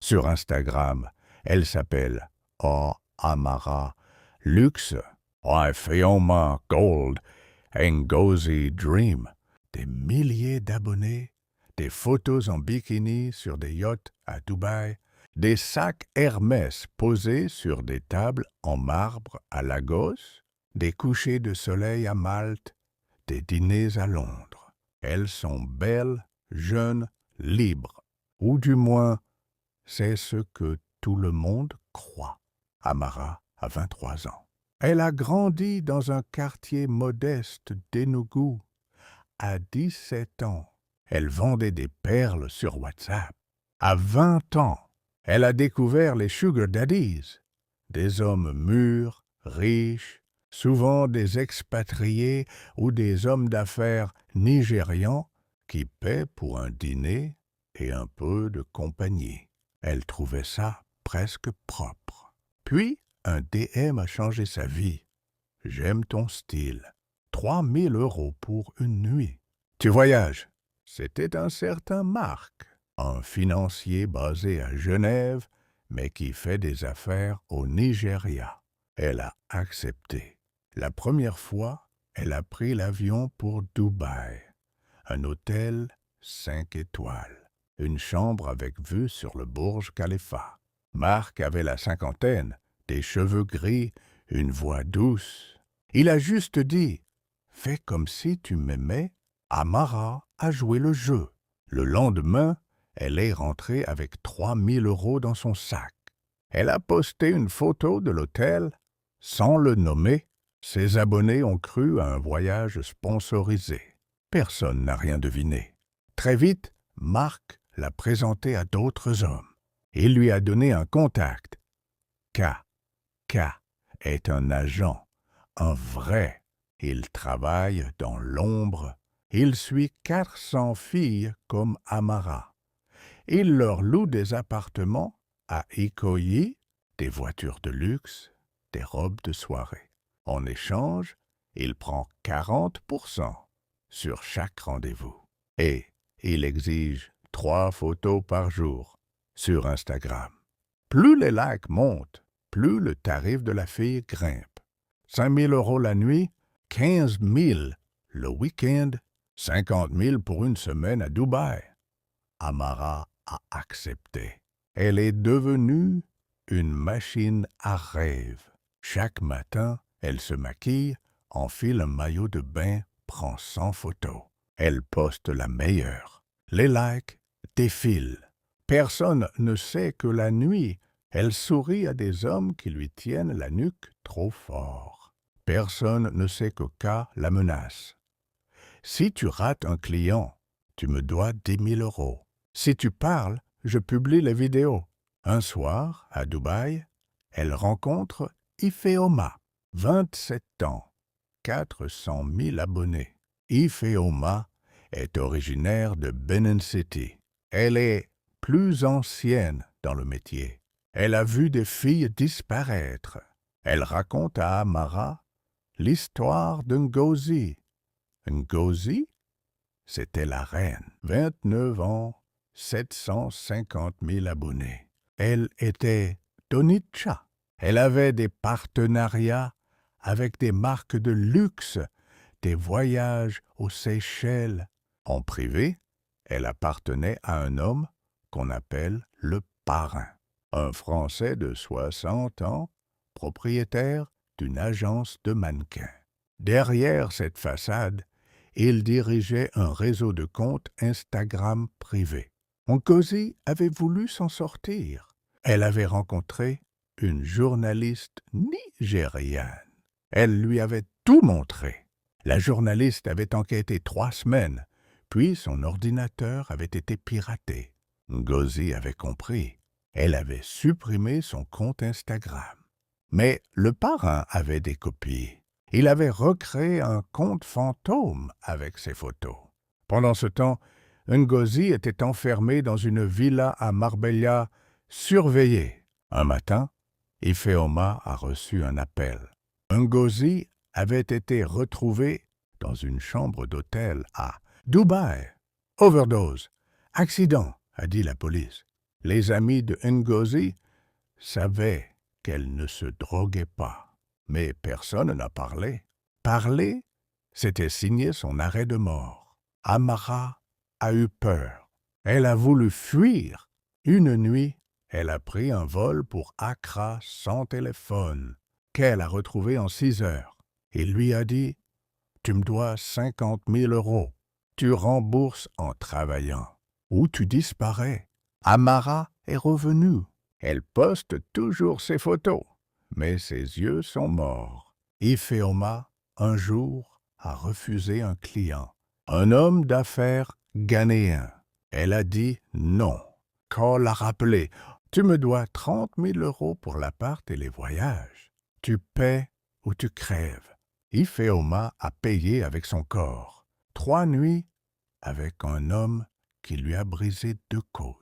Sur Instagram, elle s'appelle Oh Amara Luxe, Fioma Gold, Ngozi Dream. Des milliers d'abonnés, des photos en bikini sur des yachts à Dubaï, des sacs Hermès posés sur des tables en marbre à Lagos, des couchers de soleil à Malte, des dîners à Londres. Elles sont belles, jeunes, libres. Ou du moins, c'est ce que tout le monde croit. Amara a 23 ans. Elle a grandi dans un quartier modeste d'Enugu. À 17 ans, elle vendait des perles sur WhatsApp. À 20 ans, elle a découvert les sugar daddies, des hommes mûrs, riches, souvent des expatriés ou des hommes d'affaires nigérians qui paient pour un dîner et un peu de compagnie. Elle trouvait ça presque propre. Puis, un DM a changé sa vie. J'aime ton style. 3 000 € pour une nuit. Tu voyages. C'était un certain Marc, un financier basé à Genève, mais qui fait des affaires au Nigeria. Elle a accepté. La première fois, elle a pris l'avion pour Dubaï. Un hôtel 5 étoiles. Une chambre avec vue sur le Burj Khalifa. Marc avait la cinquantaine, des cheveux gris, une voix douce. Il a juste dit « Fais comme si tu m'aimais ». Amara a joué le jeu. Le lendemain, elle est rentrée avec 3 000 € dans son sac. Elle a posté une photo de l'hôtel sans le nommer. Ses abonnés ont cru à un voyage sponsorisé. Personne n'a rien deviné. Très vite, Marc l'a présentée à d'autres hommes. Il lui a donné un contact. K. K est un agent, un vrai. Il travaille dans l'ombre. Il suit 400 filles comme Amara. Il leur loue des appartements à Ikoyi, des voitures de luxe, des robes de soirée. En échange, il prend 40% sur chaque rendez-vous. Et il exige 3 photos par jour sur Instagram. Plus les likes montent, plus le tarif de la fille grimpe. 5 000 € la nuit, 15 000 le week-end, 50 000 pour une semaine à Dubaï. Amara a accepté. Elle est devenue une machine à rêve. Chaque matin, elle se maquille, enfile un maillot de bain, prend 100 photos. Elle poste la meilleure. Les likes défilent. Personne ne sait que la nuit, elle sourit à des hommes qui lui tiennent la nuque trop fort. Personne ne sait que K la menace. Si tu rates un client, tu me dois 10 000 €. Si tu parles, je publie les vidéos. Un soir, à Dubaï, elle rencontre Ifeoma, 27 ans, 400 000 abonnés. Ifeoma est originaire de Benin City. Elle est plus ancienne dans le métier. Elle a vu des filles disparaître. Elle raconte à Amara l'histoire d'Ngozi. Ngozi, c'était la reine. 29 ans, 750 000 abonnés. Elle était Donitcha. Elle avait des partenariats avec des marques de luxe, des voyages aux Seychelles. En privé, elle appartenait à un homme qu'on appelle le parrain. Un Français de 60 ans, propriétaire d'une agence de mannequins. Derrière cette façade, il dirigeait un réseau de comptes Instagram privés. Ngozi avait voulu s'en sortir. Elle avait rencontré une journaliste nigériane. Elle lui avait tout montré. La journaliste avait enquêté 3 semaines, puis son ordinateur avait été piraté. Ngozi avait compris. Elle avait supprimé son compte Instagram. Mais le parrain avait des copies. Il avait recréé un compte fantôme avec ses photos. Pendant ce temps, Ngozi était enfermé dans une villa à Marbella, surveillée. Un matin, Ifeoma a reçu un appel. Ngozi avait été retrouvé dans une chambre d'hôtel à Dubaï. Overdose. Accident, a dit la police. Les amis de Ngozi savaient qu'elle ne se droguait pas, mais personne n'a parlé. Parler, c'était signer son arrêt de mort. Amara a eu peur. Elle a voulu fuir. Une nuit, elle a pris un vol pour Accra sans téléphone, qu'elle a retrouvé en 6 heures. Il lui a dit « Tu me dois 50 000 euros. Tu rembourses en travaillant. Ou tu disparais. » Amara est revenue. Elle poste toujours ses photos, mais ses yeux sont morts. Ifeoma, un jour, a refusé un client, un homme d'affaires ghanéen. Elle a dit non. Cole l'a rappelé. Tu me dois 30 000 euros pour l'appart et les voyages. Tu paies ou tu crèves. Ifeoma a payé avec son corps. 3 nuits avec un homme qui lui a brisé 2 côtes.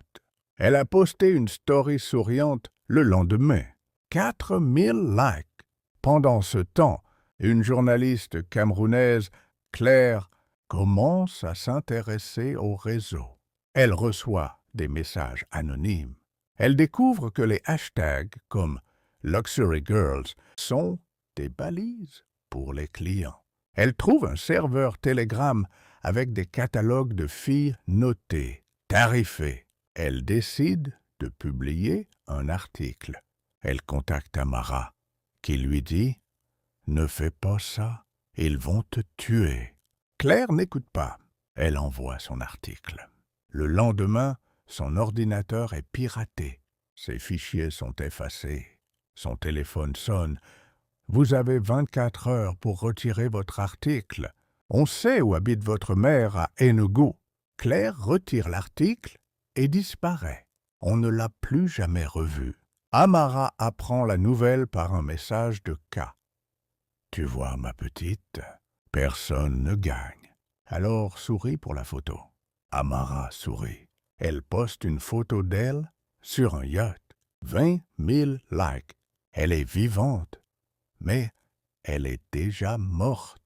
Elle a posté une story souriante le lendemain. 4 000 likes. Pendant ce temps, une journaliste camerounaise, Claire, commence à s'intéresser au réseau. Elle reçoit des messages anonymes. Elle découvre que les hashtags comme Luxury Girls sont des balises pour les clients. Elle trouve un serveur Telegram avec des catalogues de filles notées, tarifées. Elle décide de publier un article. Elle contacte Amara, qui lui dit « Ne fais pas ça, ils vont te tuer. » Claire n'écoute pas. Elle envoie son article. Le lendemain, son ordinateur est piraté. Ses fichiers sont effacés. Son téléphone sonne. « Vous avez 24 heures pour retirer votre article. On sait où habite votre mère à Enugu. » Claire retire l'article et disparaît. On ne l'a plus jamais revue. Amara apprend la nouvelle par un message de K. « Tu vois, ma petite, personne ne gagne. Alors souris pour la photo. » Amara sourit. Elle poste une photo d'elle sur un yacht. 20 000 likes. Elle est vivante, mais elle est déjà morte.